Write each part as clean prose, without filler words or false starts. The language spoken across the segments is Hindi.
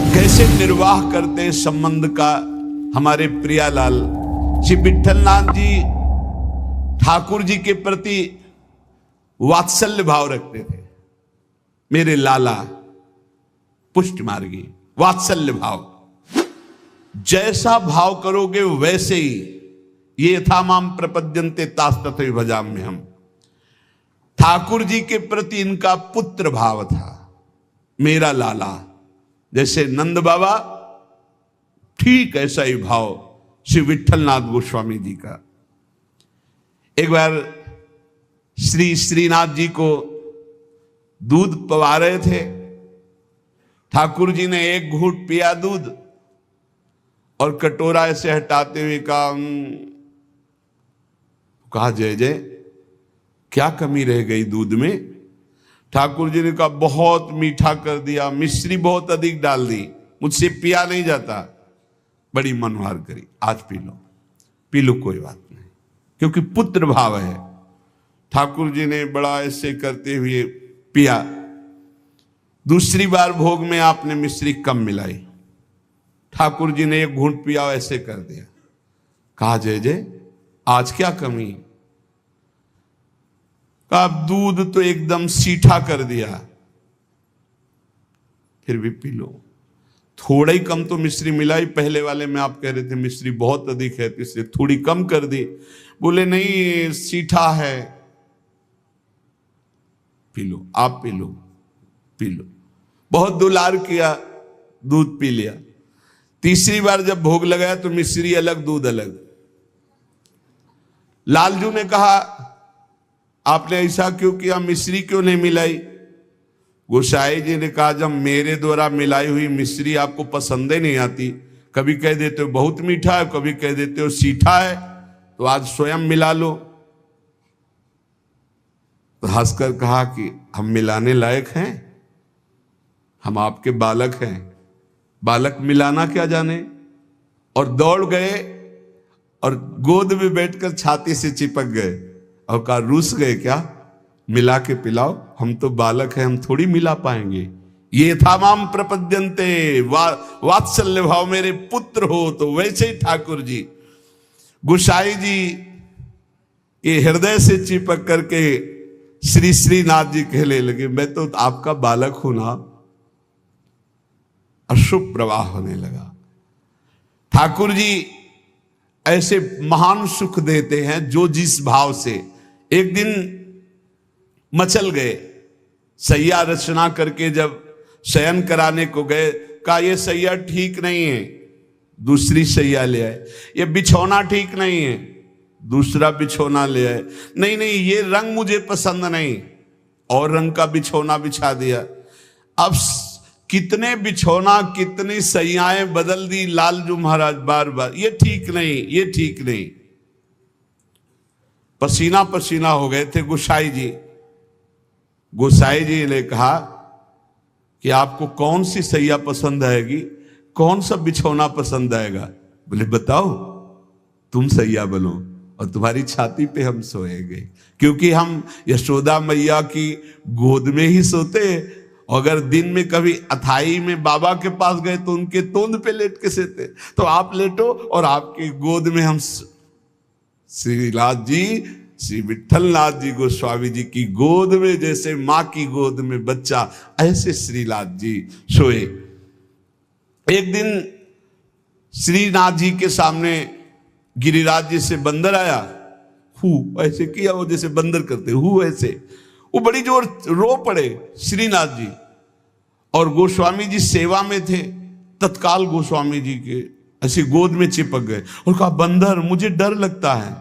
कैसे निर्वाह करते संबंध का हमारे प्रियालाल श्री विट्ठलनाथ जी ठाकुर जी के प्रति वात्सल्य भाव रखते थे। मेरे लाला पुष्ट मार्गी, वात्सल्य भाव, जैसा भाव करोगे वैसे ही। ये यथा माम प्रपद्यन्ते तास तथैव भजाम्यहम् हम। ठाकुर जी के प्रति इनका पुत्र भाव था। मेरा लाला, जैसे नंद बाबा, ठीक ऐसा ही भाव श्री विट्ठलनाथ गोस्वामी जी का। एक बार श्री श्रीनाथ जी को दूध पवा रहे थे। ठाकुर जी ने एक घूंट पिया दूध और कटोरा ऐसे हटाते हुए कहा जय जय, क्या कमी रह गई दूध में? ठाकुर जी ने कहा बहुत मीठा कर दिया, मिश्री बहुत अधिक डाल दी, मुझसे पिया नहीं जाता। बड़ी मनोहार करी, आज पी लो कोई बात नहीं, क्योंकि पुत्र भाव है। ठाकुर जी ने बड़ा ऐसे करते हुए पिया। दूसरी बार भोग में आपने मिश्री कम मिलाई। ठाकुर जी ने एक घूंट पिया, ऐसे कर दिया। कहा जय जय, आज क्या कमी? कहा दूध तो एकदम सीठा कर दिया, फिर भी पी लो। थोड़ा ही कम तो मिश्री मिलाई, पहले वाले में आप कह रहे थे मिश्री बहुत अधिक है, तो इसलिए थोड़ी कम कर दी। बोले नहीं, सीठा है, पी लो, आप पी लो। बहुत दुलार किया, दूध पी लिया। तीसरी बार जब भोग लगाया तो मिश्री अलग, दूध अलग। लालजू ने कहा आपने ऐसा क्यों किया, मिश्री क्यों नहीं मिलाई? गोसाई जी ने कहा जब मेरे द्वारा मिलाई हुई मिश्री आपको पसंद ही नहीं आती, कभी कह देते हो बहुत मीठा है, कभी कह देते हो सीठा है, तो आज स्वयं मिला लो। तो हंसकर कहा कि हम मिलाने लायक हैं? हम आपके बालक हैं, बालक मिलाना क्या जाने? और दौड़ गए और गोद में बैठकर छाती से चिपक गए और कहा रूस गए क्या, मिला के पिलाओ, हम तो बालक हैं, हम थोड़ी मिला पाएंगे। ये था माम प्रपद्यन्ते, वात्सल्य भाव, मेरे पुत्र हो। तो वैसे ही ठाकुर जी गोसाई जी के हृदय से चिपक करके श्री श्रीनाथ जी कहने लगे मैं तो आपका बालक हूं ना। अशुभ प्रवाह होने लगा। ठाकुर जी ऐसे महान सुख देते हैं जो जिस भाव से। एक दिन मचल गए, सैया रचना करके जब शयन कराने को गए, कहा ये सैया ठीक नहीं है, दूसरी सैया ले आए। ये बिछौना ठीक नहीं है, दूसरा बिछौना ले आए। नहीं नहीं, ये रंग मुझे पसंद नहीं, और रंग का बिछौना बिछा दिया। अब कितने बिछौना, कितनी सैयाएं बदल दी लालजू महाराज बार बार। ये ठीक नहीं, ये ठीक नहीं। पसीना पसीना हो गए थे गोसाई जी। गोसाई जी ने कहा कि आपको कौन सी सैया पसंद आएगी, कौन सा बिछौना पसंद आएगा? बोले बताओ, तुम सैया बनो और तुम्हारी छाती पे हम सोएंगे, क्योंकि हम यशोदा मैया की गोद में ही सोते। अगर दिन में कभी अथाई में बाबा के पास गए तो उनके तोंद पे लेट के सोते। तो आप लेटो और आपकी गोद में हम। श्रीनाथ जी, श्री विट्ठलनाथ जी गोस्वामी जी की गोद में जैसे मां की गोद में बच्चा, ऐसे श्रीनाथ जी सोए। एक दिन श्रीनाथ जी के सामने गिरिराज जी से बंदर आया। ऐसे किया, वो जैसे बंदर करते ऐसे। वो बड़ी जोर रो पड़े श्रीनाथ जी, और गोस्वामी जी सेवा में थे। तत्काल गोस्वामी जी के ऐसे गोद में चिपक गए और कहा बंदर मुझे डर लगता है।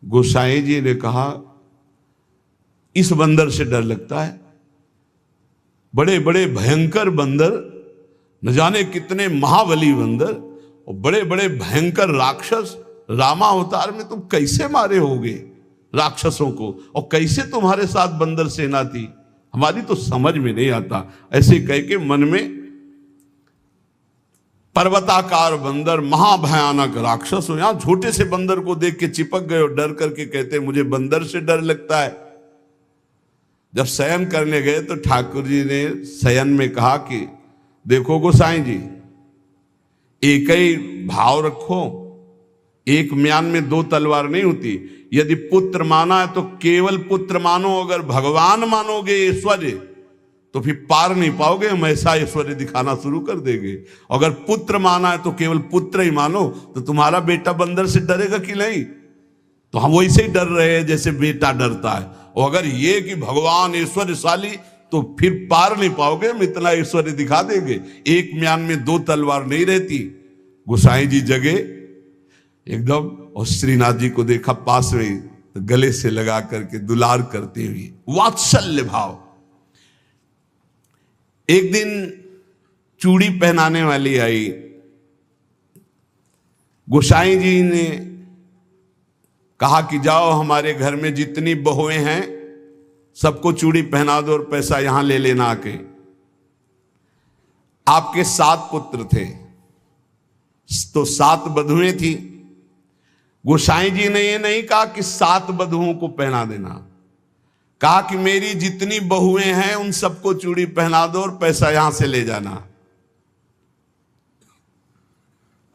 गोसाई जी ने कहा इस बंदर से डर लगता है? बड़े बड़े भयंकर बंदर, न जाने कितने महाबली बंदर और बड़े बड़े भयंकर राक्षस रामा अवतार में तुम कैसे मारे होगे राक्षसों को, और कैसे तुम्हारे साथ बंदर सेना थी, हमारी तो समझ में नहीं आता। ऐसे कह के मन में पर्वताकार बंदर, महाभयानक राक्षस हो, यहां छोटे से बंदर को देख के चिपक गए और डर करके कहते मुझे बंदर से डर लगता है। जब शयन करने गए तो ठाकुर जी ने शयन में कहा कि देखो गोसाई जी, एक ही भाव रखो, एक म्यान में दो तलवार नहीं होती। यदि पुत्र माना है तो केवल पुत्र मानो, अगर भगवान मानोगे ऐश्वर्य तो फिर पार नहीं पाओगे, हम ऐसा ऐश्वर्य दिखाना शुरू कर देंगे। अगर पुत्र माना है तो केवल पुत्र ही मानो, तो तुम्हारा बेटा बंदर से डरेगा कि नहीं? तो हम वैसे ही डर रहे हैं जैसे बेटा डरता है। और अगर ये कि भगवान ऐश्वर्यशाली, तो फिर पार नहीं पाओगे, हम इतना ऐश्वर्य दिखा देंगे। एक म्यान में दो तलवार नहीं रहती। गोसाई जी जगे एकदम, और श्रीनाथ जी को देखा पास में, तो गले से लगा करके दुलार करते हुए, वात्सल्य भाव। एक दिन चूड़ी पहनाने वाली आई, गोसाई जी ने कहा कि जाओ हमारे घर में जितनी बहुएं हैं सबको चूड़ी पहना दो और पैसा यहां ले लेना आके। आपके 7 पुत्र थे तो 7 बधुएं थी। गोसाई जी ने ये नहीं कहा कि 7 बधुओं को पहना देना, कहा कि मेरी जितनी बहुएं हैं उन सबको चूड़ी पहना दो और पैसा यहां से ले जाना।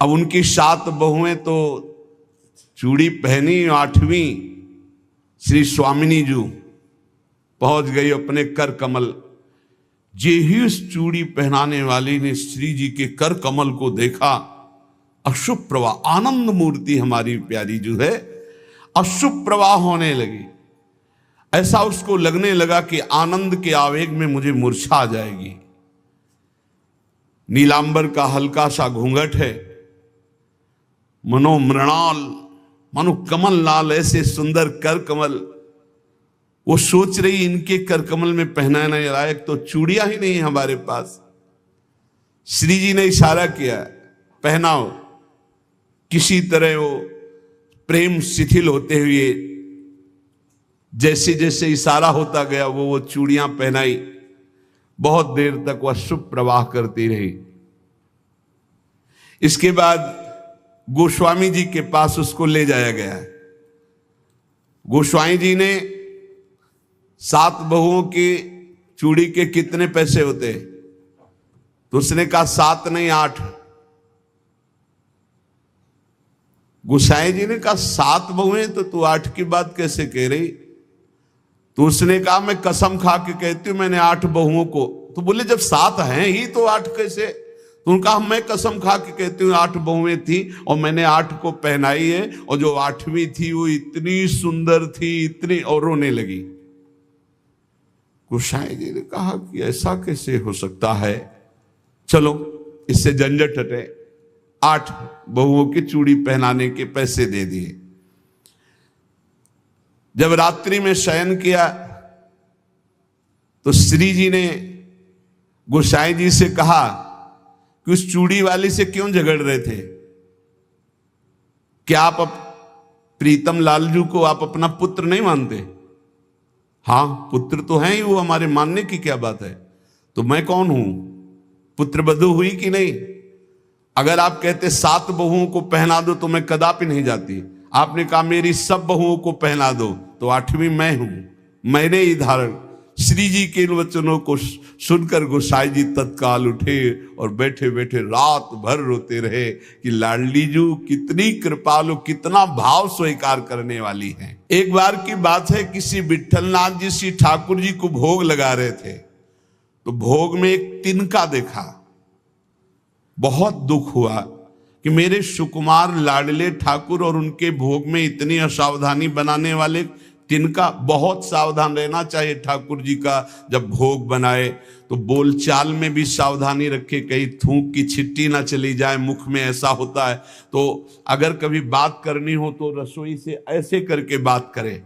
अब उनकी 7 बहुएं तो चूड़ी पहनी, 8वीं श्री स्वामिनी जी पहुंच गई अपने कर कमल। जे ही उस चूड़ी पहनाने वाली ने श्री जी के कर कमल को देखा, अशुभ प्रवाह, आनंद मूर्ति हमारी प्यारी जो है, अशुभ प्रवाह होने लगी। ऐसा उसको लगने लगा कि आनंद के आवेग में मुझे मूर्छा आ जाएगी। नीलांबर का हल्का सा घूंघट है, मनो मृणाल, मनो कमल लाल, ऐसे सुंदर कर कमल। वो सोच रही इनके कर कमल में पहनाने लायक तो चूड़ियां ही नहीं हमारे पास। श्री जी ने इशारा किया, पहनाओ। किसी तरह वो प्रेम शिथिल होते हुए जैसे जैसे इशारा होता गया वो चूड़ियां पहनाई। बहुत देर तक वह शुभ प्रवाह करती रही। इसके बाद गोस्वामी जी के पास उसको ले जाया गया। गोस्वामी जी ने 7 बहुओं की चूड़ी के कितने पैसे होते, तो उसने कहा 7 नहीं 8। गोसाई जी ने कहा 7 बहुएं, तो तू 8 की बात कैसे कह रही? तो उसने कहा मैं कसम खा के कहती हूं मैंने 8 बहुओं को। तो बोले जब 7 हैं ही तो 8 कैसे? तो उनका मैं कसम खा के कहती हूँ 8 बहुएं थी और मैंने 8 को पहनाई है, और जो 8वीं थी वो इतनी सुंदर थी, इतनी, और रोने लगी। गोसाई जी ने कहा कि ऐसा कैसे हो सकता है, चलो इससे झंझट हटे। 8 बहुओं की चूड़ी पहनाने के पैसे दे दिए। जब रात्रि में शयन किया तो श्री जी ने गोसाई जी से कहा कि उस चूड़ी वाली से क्यों झगड़ रहे थे? क्या आप प्रीतम लालजू को आप अपना पुत्र नहीं मानते? हाँ पुत्र तो है ही वो, हमारे मानने की क्या बात है। तो मैं कौन हूं, पुत्र बधू हुई कि नहीं? अगर आप कहते 7 बहुओं को पहना दो तो मैं कदापि नहीं जाती। आपने कहा मेरी सब बहुओं को पहना दो, तो 8वीं मैं हूं, मैंने ही धारण। श्री जी के इन वचनों को सुनकर गोसाई जी तत्काल उठे और बैठे बैठे रात भर रोते रहे कि लाडली जू कितनी कृपालु, कितना भाव स्वीकार करने वाली है। एक बार की बात है, किसी विठलनाथ जी श्री ठाकुर जी को भोग लगा रहे थे, तो भोग में एक तिनका देखा। बहुत दुख हुआ कि मेरे सुकुमार लाडले ठाकुर और उनके भोग में इतनी असावधानी बनाने वाले तिनका। बहुत सावधान रहना चाहिए ठाकुर जी का, जब भोग बनाए तो बोलचाल में भी सावधानी रखे, कहीं थूक की छिट्टी ना चली जाए मुख में, ऐसा होता है। तो अगर कभी बात करनी हो तो रसोई से ऐसे करके बात करे,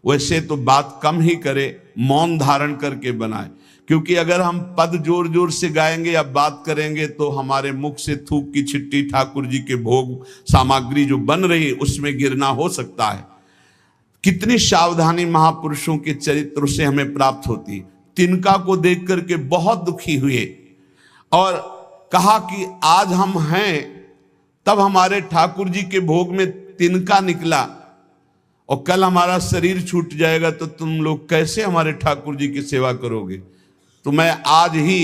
वैसे तो बात कम ही करे, मौन धारण करके बनाए। क्योंकि अगर हम पद जोर जोर से गाएंगे या बात करेंगे तो हमारे मुख से थूक की छिट्टी ठाकुर जी के भोग सामग्री जो बन रही है उसमें गिरना हो सकता है। कितनी सावधानी महापुरुषों के चरित्र से हमें प्राप्त होती। तिनका को देख करके बहुत दुखी हुए और कहा कि आज हम हैं, तब हमारे ठाकुर जी के भोग में तिनका निकला, और कल हमारा शरीर छूट जाएगा तो तुम लोग कैसे हमारे ठाकुर जी की सेवा करोगे? तो मैं आज ही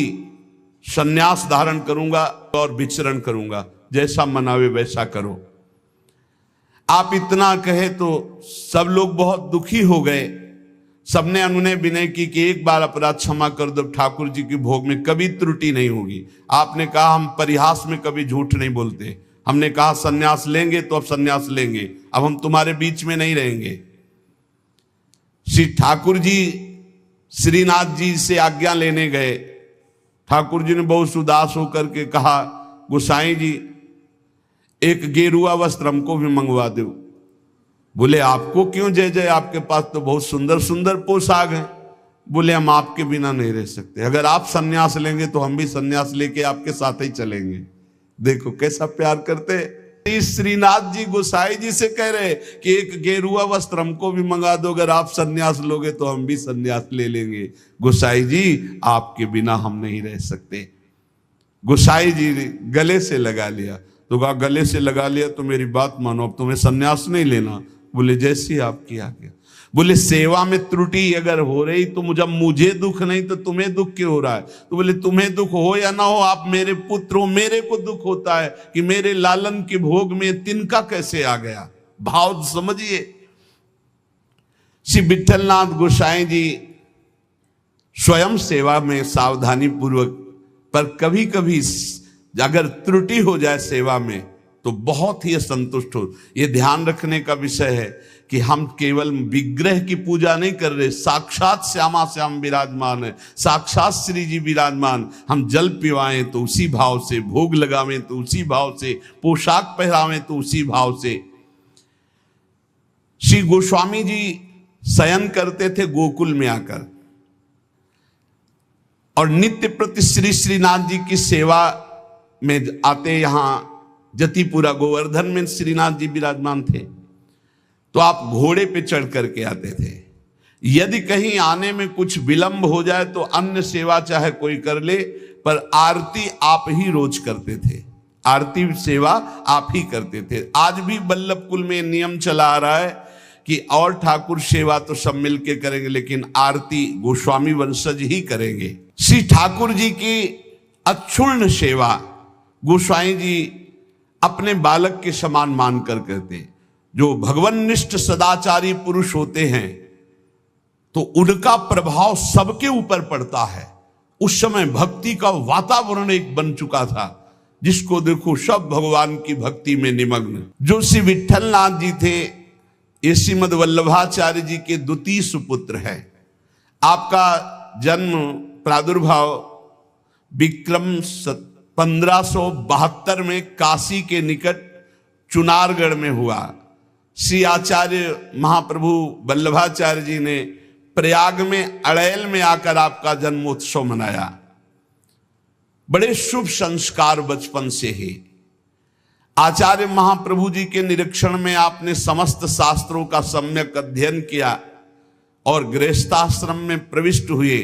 सन्यास धारण करूंगा और विचरण करूंगा, जैसा मनावे वैसा करो। आप इतना कहे तो सब लोग बहुत दुखी हो गए। सबने अनुनय विनय की कि एक बार अपराध क्षमा कर दो, ठाकुर जी के भोग में कभी त्रुटि नहीं होगी। आपने कहा हम परिहास में कभी झूठ नहीं बोलते। हमने कहा सन्यास लेंगे तो अब सन्यास लेंगे, अब हम तुम्हारे बीच में नहीं रहेंगे। श्री ठाकुर जी श्रीनाथ जी से आज्ञा लेने गए। ठाकुर जी ने बहुत उदास होकर के कहा, गोसाई जी एक गेरुआ वस्त्र हमको भी मंगवा दो। बोले आपको क्यों जय जय, आपके पास तो बहुत सुंदर सुंदर पोशाक हैं। बोले हम आपके बिना नहीं रह सकते, अगर आप सन्यास लेंगे तो हम भी सन्यास लेके आपके साथ ही चलेंगे। देखो कैसा प्यार करते। श्रीनाथ जी गोसाई जी से कह रहे कि एक गेरुआ वस्त्र हमको भी मंगा दो, अगर आप सन्यास लोगे तो हम भी सन्यास ले लेंगे। गोसाई जी आपके बिना हम नहीं रह सकते। गोसाई जी ने गले से लगा लिया। तो कहा गले से लगा लिया तो मेरी बात मानो, अब तुम्हें सन्यास नहीं लेना। बोले जैसी आपकी आज्ञा। बोले सेवा में त्रुटि अगर हो रही तो मुझे दुख नहीं तो तुम्हें दुख क्यों हो रहा है? तो बोले तुम्हें दुख हो या ना हो, आप मेरे पुत्र हो, मेरे को दुख होता है कि मेरे लालन के भोग में तिनका कैसे आ गया। भाव समझिए। श्री विठलनाथ गोसाई जी स्वयं सेवा में सावधानी पूर्वक, पर कभी कभी अगर त्रुटि हो जाए सेवा में तो बहुत ही असंतुष्ट हो। यह ध्यान रखने का विषय है कि हम केवल विग्रह की पूजा नहीं कर रहे, साक्षात श्यामा श्याम विराजमान है, साक्षात श्री जी विराजमान। हम जल पिवाएं तो उसी भाव से, भोग लगावें तो उसी भाव से, पोशाक पहरावें तो उसी भाव से। श्री गोस्वामी जी शयन करते थे गोकुल में आकर और नित्य प्रति श्री श्रीनाथ जी की सेवा में आते। यहां जतिपुरा गोवर्धन में श्रीनाथ जी विराजमान थे तो आप घोड़े पे चढ़ करके आते थे। यदि कहीं आने में कुछ विलंब हो जाए तो अन्य सेवा चाहे कोई कर ले, पर आरती आप ही रोज करते थे, आरती सेवा आप ही करते थे। आज भी बल्लभ कुल में नियम चला आ रहा है कि और ठाकुर सेवा तो सब मिलके करेंगे, लेकिन आरती गोस्वामी वंशज ही करेंगे। श्री ठाकुर जी की अक्षुण्ण सेवा गोस्वामी जी अपने बालक के समान मानकर करते। जो भगवन्निष्ठ सदाचारी पुरुष होते हैं तो उनका प्रभाव सबके ऊपर पड़ता है। उस समय भक्ति का वातावरण एक बन चुका था, जिसको देखो सब भगवान की भक्ति में निमग्न। जो श्री विठलनाथ जी थे ये श्रीमद वल्लभाचार्य जी के द्वितीय सुपुत्र है। आपका जन्म प्रादुर्भाव विक्रम 1572 में काशी के निकट चुनारगढ़ में हुआ। श्री आचार्य महाप्रभु वल्लभाचार्य जी ने प्रयाग में अड़ैल में आकर आपका जन्मोत्सव मनाया। बड़े शुभ संस्कार बचपन से ही। आचार्य महाप्रभु जी के निरीक्षण में आपने समस्त शास्त्रों का सम्यक अध्ययन किया और गृहस्थाश्रम में प्रविष्ट हुए।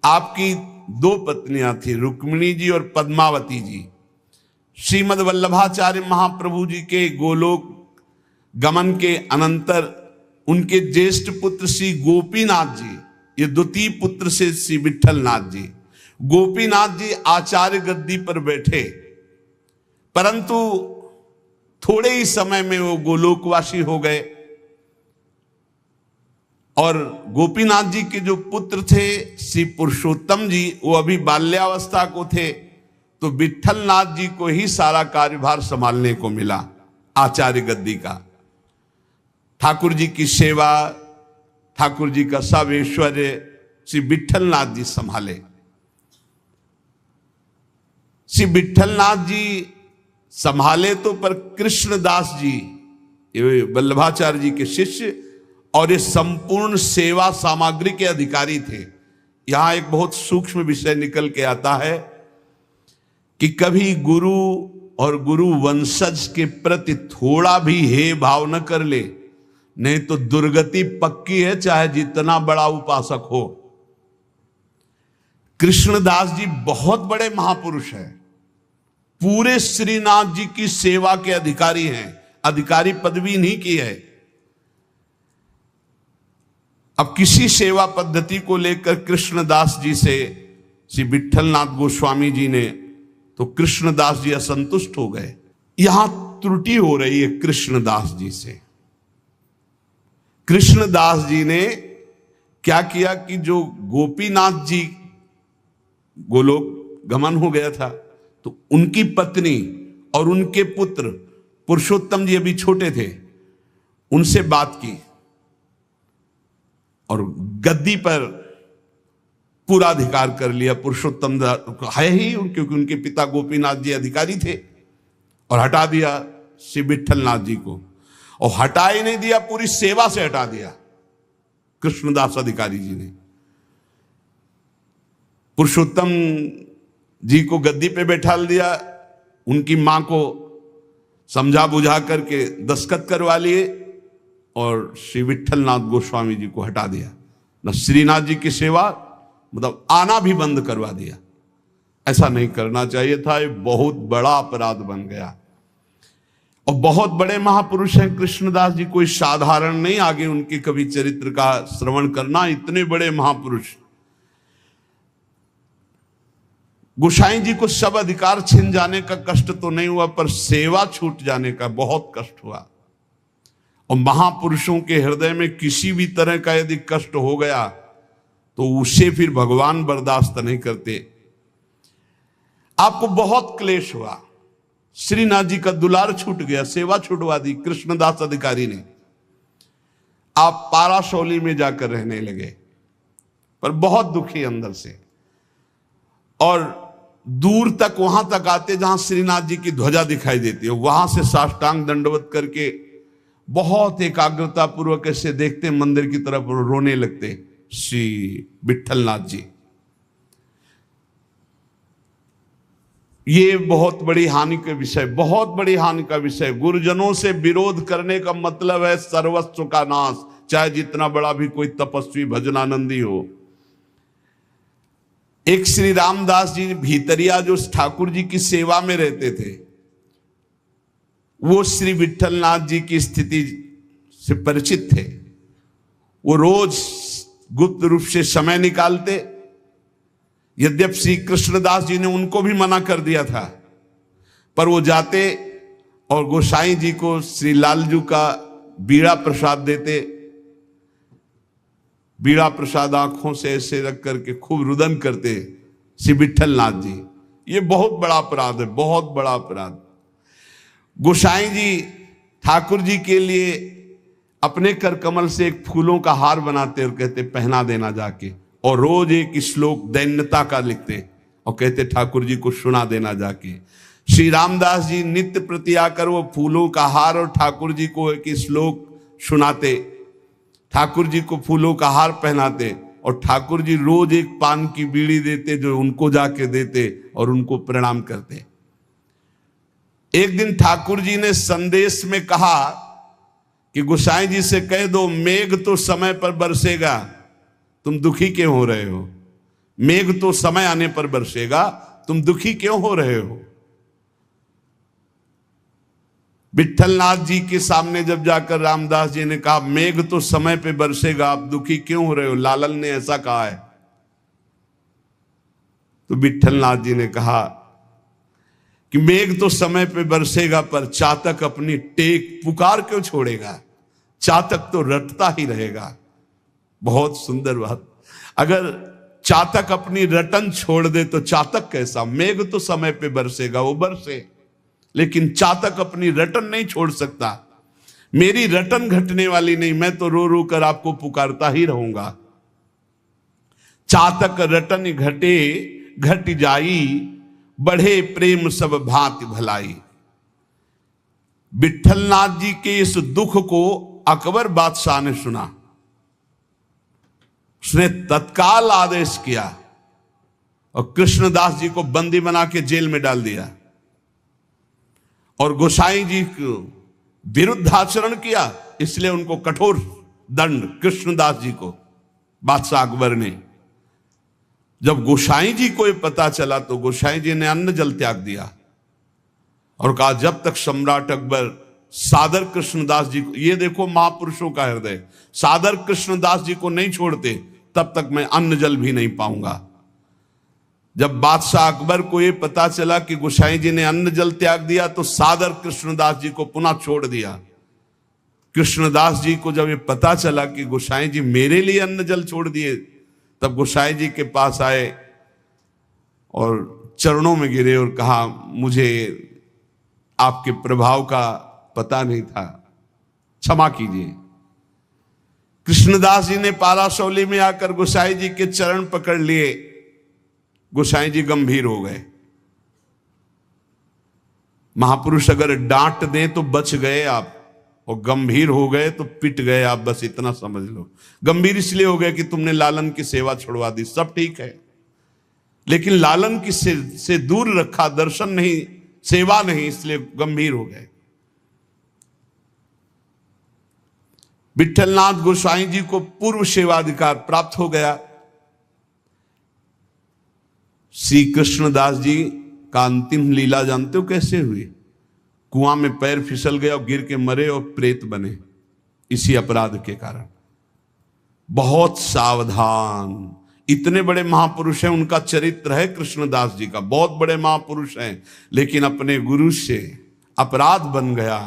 आपकी 2 पत्नियां थी, रुक्मिणी जी और पद्मावती जी। श्रीमद वल्लभाचार्य महाप्रभु जी के गोलोक गमन के अनंतर उनके ज्येष्ठ पुत्र श्री गोपीनाथ जी, ये द्वितीय पुत्र से श्री विठलनाथ जी। गोपीनाथ जी आचार्य गद्दी पर बैठे, परंतु थोड़े ही समय में वो गोलोकवासी हो गए। और गोपीनाथ जी के जो पुत्र थे श्री पुरुषोत्तम जी, वो अभी बाल्यावस्था को थे, तो विठलनाथ जी को ही सारा कार्यभार संभालने को मिला आचार्य गद्दी का। ठाकुर जी की सेवा, ठाकुर जी का सब ऐश्वर्य श्री विठलनाथ जी संभाले। श्री विठलनाथ जी संभाले तो, पर कृष्णदास जी ये वल्लभाचार्य जी के शिष्य और ये संपूर्ण सेवा सामग्री के अधिकारी थे। यहां एक बहुत सूक्ष्म विषय निकल के आता है कि कभी गुरु और गुरु वंशज के प्रति थोड़ा भी हे भाव न कर ले, नहीं तो दुर्गति पक्की है, चाहे जितना बड़ा उपासक हो। कृष्णदास जी बहुत बड़े महापुरुष हैं, पूरे श्रीनाथ जी की सेवा के अधिकारी हैं, अधिकारी पदवी नहीं की है। अब किसी सेवा पद्धति को लेकर कृष्णदास जी से श्री विट्ठलनाथ गोस्वामी जी ने, तो कृष्णदास जी असंतुष्ट हो गए। यहां त्रुटि हो रही है कृष्णदास जी से। कृष्णदास जी ने क्या किया कि जो गोपीनाथ जी गोलोक गमन हो गया था, तो उनकी पत्नी और उनके पुत्र पुरुषोत्तम जी अभी छोटे थे, उनसे बात की और गद्दी पर पूरा अधिकार कर लिया। पुरुषोत्तम है ही, क्योंकि उनके पिता गोपीनाथ जी अधिकारी थे, और हटा दिया श्री विट्ठलनाथ जी को। और हटा ही नहीं दिया, पूरी सेवा से हटा दिया कृष्णदास अधिकारी जी ने। पुरुषोत्तम जी को गद्दी पे बैठा दिया, उनकी मां को समझा बुझा करके दस्तखत करवा लिए और श्री विट्ठलनाथ गोस्वामी जी को हटा दिया। न श्रीनाथ जी की सेवा, मतलब आना भी बंद करवा दिया। ऐसा नहीं करना चाहिए था, ये बहुत बड़ा अपराध बन गया। और बहुत बड़े महापुरुष हैं कृष्णदास जी, कोई साधारण नहीं। आगे उनके कवि चरित्र का श्रवण करना, इतने बड़े महापुरुष। गोसाई जी को सब अधिकार छिन जाने का कष्ट तो नहीं हुआ, पर सेवा छूट जाने का बहुत कष्ट हुआ। और महापुरुषों के हृदय में किसी भी तरह का यदि कष्ट हो गया तो उसे फिर भगवान बर्दाश्त नहीं करते। आपको बहुत क्लेश हुआ, श्रीनाथ जी का दुलार छूट गया, सेवा छुटवा दी कृष्णदास अधिकारी ने। आप पाराशौली में जाकर रहने लगे, पर बहुत दुखी अंदर से। और दूर तक, वहां तक आते जहां श्रीनाथ जी की ध्वजा दिखाई देती है, वहां से साष्टांग दंडवत करके बहुत एकाग्रता पूर्वक ऐसे देखते मंदिर की तरफ, रोने लगते श्री विट्ठलनाथ जी। ये बहुत बड़ी हानि का विषय, बहुत बड़ी हानि का विषय। गुरुजनों से विरोध करने का मतलब है सर्वस्व का नाश, चाहे जितना बड़ा भी कोई तपस्वी भजनानंदी हो। एक श्री रामदास जी भीतरिया, जो ठाकुर जी की सेवा में रहते थे, वो श्री विट्ठलनाथ जी की स्थिति से परिचित थे। वो रोज गुप्त रूप से समय निकालते। यद्यप श्री कृष्णदास जी ने उनको भी मना कर दिया था, पर वो जाते और गोसाई जी को श्री लालजू का बीड़ा प्रसाद देते। बीड़ा प्रसाद आंखों से ऐसे रख करके खूब रुदन करते श्री विट्ठलनाथ जी। ये बहुत बड़ा अपराध है, बहुत बड़ा अपराध। गोसाई जी ठाकुर जी के लिए अपने कर कमल से एक फूलों का हार बनाते और कहते पहना देना जाके, और रोज एक श्लोक दैन्यता का लिखते और कहते ठाकुर जी को सुना देना जाके। श्री रामदास जी नित्य प्रति आकर वो फूलों का हार और ठाकुर जी को एक श्लोक सुनाते, ठाकुर जी को फूलों का हार पहनाते, और ठाकुर जी रोज एक पान की बीड़ी देते जो उनको जाके देते और उनको प्रणाम करते। एक दिन ठाकुर जी ने संदेश में कहा कि गोसाई जी से कह दो मेघ तो समय पर बरसेगा, तुम दुखी क्यों हो रहे हो? मेघ तो समय आने पर बरसेगा, तुम दुखी क्यों हो रहे हो? विट्ठलनाथ जी के सामने जब जाकर रामदास जी ने कहा मेघ तो समय पे बरसेगा, आप दुखी क्यों हो रहे हो? लालन ने ऐसा कहा है। तो विट्ठलनाथ जी ने कहा कि मेघ तो समय पे बरसेगा, पर चातक अपनी टेक पुकार क्यों छोड़ेगा? चातक तो रटता ही रहेगा। बहुत सुंदर बात। अगर चातक अपनी रटन छोड़ दे तो चातक कैसा? मेघ तो समय पे बरसेगा, वो बरसे, लेकिन चातक अपनी रटन नहीं छोड़ सकता। मेरी रटन घटने वाली नहीं, मैं तो रो रो कर आपको पुकारता ही रहूंगा। चातक रटन घटे घट जाई, बढ़े प्रेम सब भांति भलाई। विट्ठलनाथ जी के इस दुख को अकबर बादशाह ने सुना। उसने तत्काल आदेश किया और कृष्णदास जी को बंदी बना के जेल में डाल दिया और गोसाई जी को विरुद्ध आचरण किया, इसलिए उनको कठोर दंड कृष्णदास जी को बादशाह अकबर ने। जब गोसाई जी को ये पता चला तो गोसाई जी ने अन्न जल त्याग दिया और कहा जब तक सम्राट अकबर सादर कृष्णदास जी को, ये देखो महापुरुषों का हृदय, सादर कृष्णदास जी को नहीं छोड़ते तब तक मैं अन्न जल भी नहीं पाऊंगा। जब बादशाह अकबर को ये पता चला कि गोसाई जी ने अन्न जल त्याग दिया तो सादर कृष्णदास जी को पुनः छोड़ दिया। कृष्णदास जी को जब ये पता चला कि गोसाई जी मेरे लिए अन्न जल छोड़ दिए, तब गोसाई जी के पास आए और चरणों में गिरे और कहा, मुझे आपके प्रभाव का पता नहीं था, क्षमा कीजिए। कृष्णदास जी ने पाराशौली में आकर गोसाई जी के चरण पकड़ लिए। गोसाई जी गंभीर हो गए। महापुरुष अगर डांट दें तो बच गए आप, और गंभीर हो गए तो पिट गए आप, बस इतना समझ लो। गंभीर इसलिए हो गए कि तुमने लालन की सेवा छुड़वा दी, सब ठीक है, लेकिन लालन की से दूर रखा, दर्शन नहीं, सेवा नहीं, इसलिए गंभीर हो गए। विठलनाथ गोसाई जी को पूर्व सेवाधिकार प्राप्त हो गया। श्री कृष्णदास जी का अंतिम लीला जानते हो कैसे हुई? कुआं में पैर फिसल गया और गिर के मरे और प्रेत बने, इसी अपराध के कारण। बहुत सावधान, इतने बड़े महापुरुष हैं, उनका चरित्र है कृष्णदास जी का, बहुत बड़े महापुरुष हैं, लेकिन अपने गुरु से अपराध बन गया।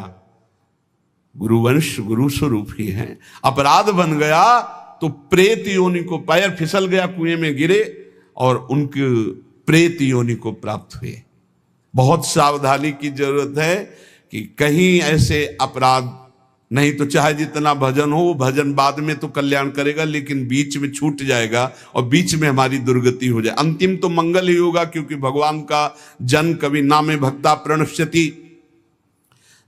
गुरुवंश गुरु स्वरूप ही है, अपराध बन गया तो प्रेत योनि को, पैर फिसल गया, कुएं में गिरे और उनके प्रेत योनि को प्राप्त हुए। बहुत सावधानी की जरूरत है कि कहीं ऐसे अपराध, नहीं तो चाहे जितना भजन हो, वो भजन बाद में तो कल्याण करेगा, लेकिन बीच में छूट जाएगा और बीच में हमारी दुर्गति हो जाए। अंतिम तो मंगल ही होगा, क्योंकि भगवान का जन कवि नामे भक्ता प्रणश्यति।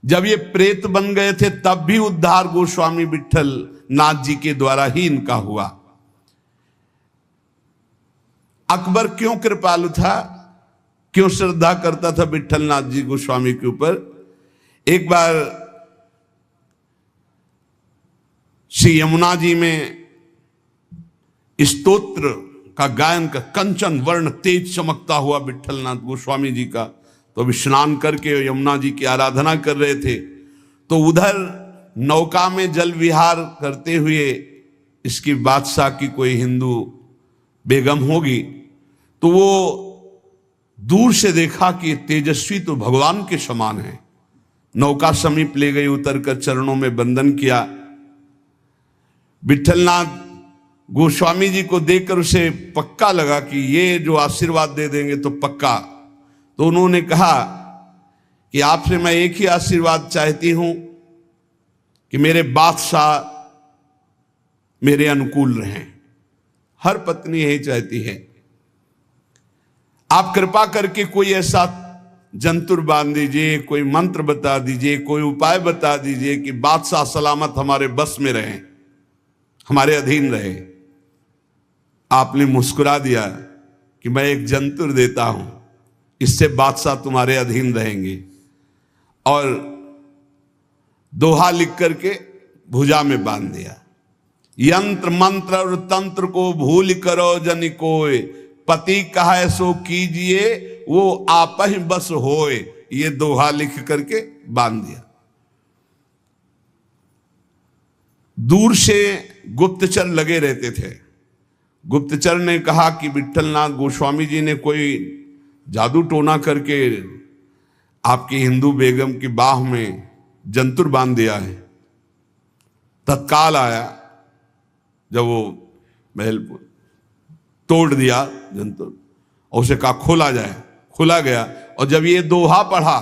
जब ये प्रेत बन गए थे तब भी उद्धार गोस्वामी विठल नाथ जी के द्वारा ही इनका हुआ। अकबर क्यों कृपालु था, क्यों श्रद्धा करता था विठल नाथ जी गोस्वामी के ऊपर? एक बार श्री यमुना जी में स्तोत्र का गायन का, कंचन वर्ण तेज चमकता हुआ विठल नाथ गोस्वामी जी का, तो अभी स्नान करके यमुना जी की आराधना कर रहे थे, तो उधर नौका में जल विहार करते हुए इसकी बादशाह की कोई हिंदू बेगम होगी, तो वो दूर से देखा कि तेजस्वी तो भगवान के समान है। नौका समीप ले गई, उतरकर चरणों में वंदन किया। विठलनाथ गोस्वामी जी को देखकर उसे पक्का लगा कि ये जो आशीर्वाद दे देंगे तो पक्का। तो उन्होंने कहा कि आपसे मैं एक ही आशीर्वाद चाहती हूं कि मेरे बादशाह मेरे अनुकूल रहें। हर पत्नी यही चाहती है। आप कृपा करके कोई ऐसा जंतुर बांध दीजिए, कोई मंत्र बता दीजिए, कोई उपाय बता दीजिए कि बादशाह सलामत हमारे बस में रहे, हमारे अधीन रहे। आपने मुस्कुरा दिया कि मैं एक जंतुर देता हूं, इससे बादशाह तुम्हारे अधीन रहेंगे, और दोहा लिख करके भुजा में बांध दिया। यंत्र मंत्र और तंत्र को भूल करो जन कोय, पति कहे सो कीजिए वो आप ही बस होए। ये दोहा लिख करके बांध दिया। दूर से गुप्तचर लगे रहते थे। गुप्तचर ने कहा कि विठलनाथ गोस्वामी जी ने कोई जादू टोना करके आपकी हिंदू बेगम की बाह में जंतुर बांध दिया है। तत्काल आया, जब वो महल तोड़ दिया जंतुर और उसे कहा खोला जाए, खोला गया। और जब ये दोहा पढ़ा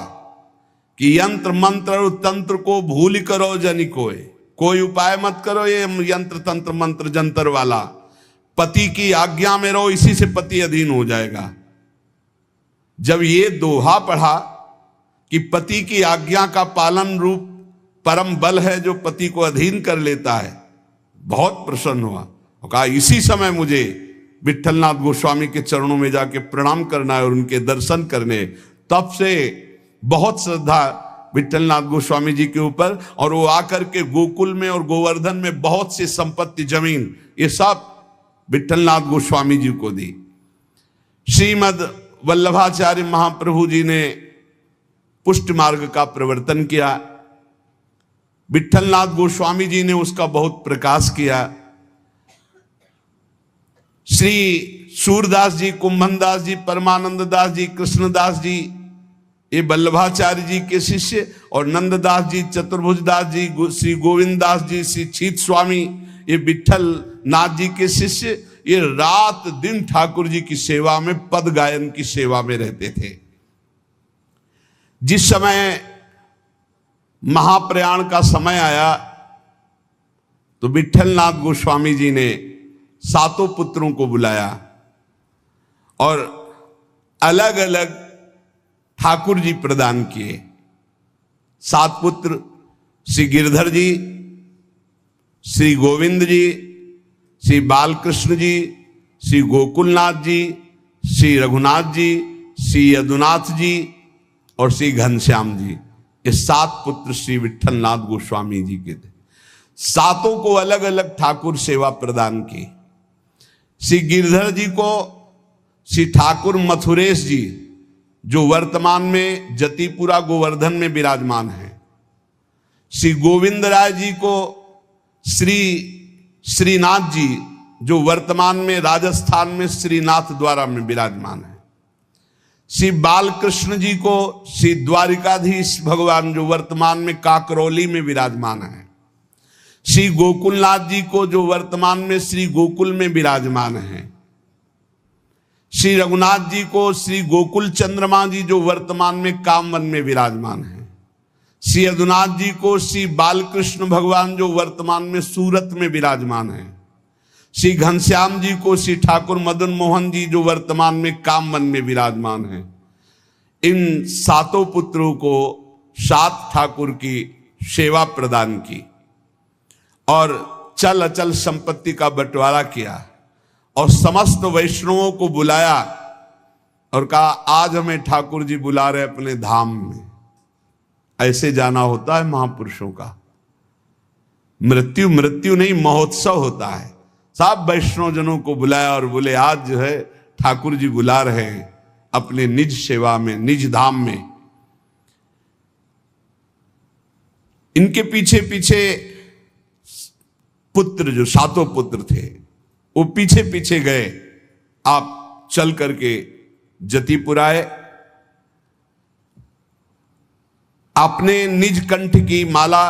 कि यंत्र मंत्र और तंत्र को भूल करो जनि कोई उपाय मत करो, ये यंत्र तंत्र मंत्र जंतर वाला, पति की आज्ञा में रहो, इसी से पति अधीन हो जाएगा। जब ये दोहा पढ़ा कि पति की आज्ञा का पालन रूप परम बल है जो पति को अधीन कर लेता है, बहुत प्रसन्न हुआ और कहा इसी समय मुझे विठलनाथ गोस्वामी के चरणों में जाके प्रणाम करना है और उनके दर्शन करने। तब से बहुत श्रद्धा विठलनाथ गोस्वामी जी के ऊपर, और वो आकर के गोकुल में और गोवर्धन में बहुत सी संपत्ति, जमीन, ये सब विठलनाथ गोस्वामी जी को दी। श्रीमद वल्लभाचार्य महाप्रभु जी ने पुष्ट मार्ग का प्रवर्तन किया। विठलनाथ गोस्वामी जी ने उसका बहुत प्रकाश किया। श्री सूरदास जी, कुंभन दास जी, परमानंद दास जी, कृष्णदास जी, ये वल्लभाचार्य जी के शिष्य, और नंददास जी, चतुर्भुज दास जी, श्री गोविंद दास जी, श्री चीत स्वामी, ये विठल नाथ जी के शिष्य, ये रात दिन ठाकुर जी की सेवा में, पद गायन की सेवा में रहते थे। जिस समय महाप्रयाण का समय आया तो विठल नाथ गोस्वामी जी ने सातों पुत्रों को बुलाया और अलग अलग ठाकुर जी प्रदान किए। 7 पुत्र श्री गिरधर जी, श्री गोविंद जी, श्री बालकृष्ण जी, श्री गोकुलनाथ जी, श्री रघुनाथ जी, श्री यदुनाथ जी और श्री घनश्याम जी, ये 7 पुत्र श्री विठल नाथ गोस्वामी जी के थे। सातों को अलग अलग ठाकुर सेवा प्रदान की। श्री गिरधर जी को श्री ठाकुर मथुरेश जी, जो वर्तमान में जतिपुरा गोवर्धन में विराजमान है। श्री गोविंद राय जी को श्री श्रीनाथ जी, जो वर्तमान में राजस्थान में श्रीनाथ द्वारा में विराजमान है। श्री बालकृष्ण जी को श्री द्वारिकाधीश भगवान, जो वर्तमान में काकरौली में विराजमान है। श्री गोकुलनाथ जी को, जो वर्तमान में श्री गोकुल में विराजमान है। श्री रघुनाथ जी को श्री गोकुल चंद्रमा जी, जो वर्तमान में कामवन में विराजमान है। श्री यदुनाथ जी को श्री बालकृष्ण भगवान, जो वर्तमान में सूरत में विराजमान है। श्री घनश्याम जी को श्री ठाकुर मदन मोहन जी, जो वर्तमान में कामवन में विराजमान है। इन सातों पुत्रों को 7 ठाकुर की सेवा प्रदान की और चल अचल संपत्ति का बंटवारा किया और समस्त वैष्णवों को बुलाया और कहा, आज हमें ठाकुर जी बुला रहे अपने धाम में। ऐसे जाना होता है महापुरुषों का। मृत्यु मृत्यु नहीं, महोत्सव होता है। सब वैष्णव जनों को बुलाया और बोले, आज जो है ठाकुर जी बुला रहे हैं अपने निज सेवा में, निज धाम में। इनके पीछे पीछे पुत्र, जो 7 पुत्र थे, वो पीछे पीछे गए। आप चल करके जतिपुर आए, आपने निज कंठ की माला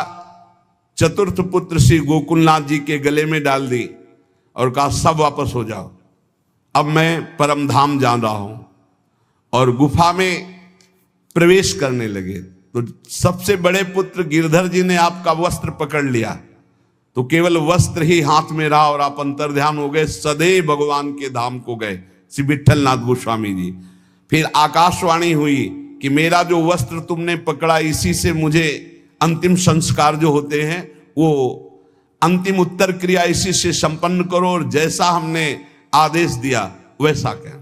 चतुर्थ पुत्र श्री गोकुलनाथ जी के गले में डाल दी और कहा, सब वापस हो जाओ, अब मैं परम धाम जा रहा हूं। और गुफा में प्रवेश करने लगे तो सबसे बड़े पुत्र गिरधर जी ने आपका वस्त्र पकड़ लिया, तो केवल वस्त्र ही हाथ में रहा और आप अंतर्ध्यान हो गए, सदैव भगवान के धाम को गए श्री विठल नाथ गोस्वामी जी। फिर आकाशवाणी हुई कि मेरा जो वस्त्र तुमने पकड़ा, इसी से मुझे अंतिम संस्कार जो होते हैं, वो अंतिम उत्तर क्रिया इसी से संपन्न करो और जैसा हमने आदेश दिया वैसा कहना।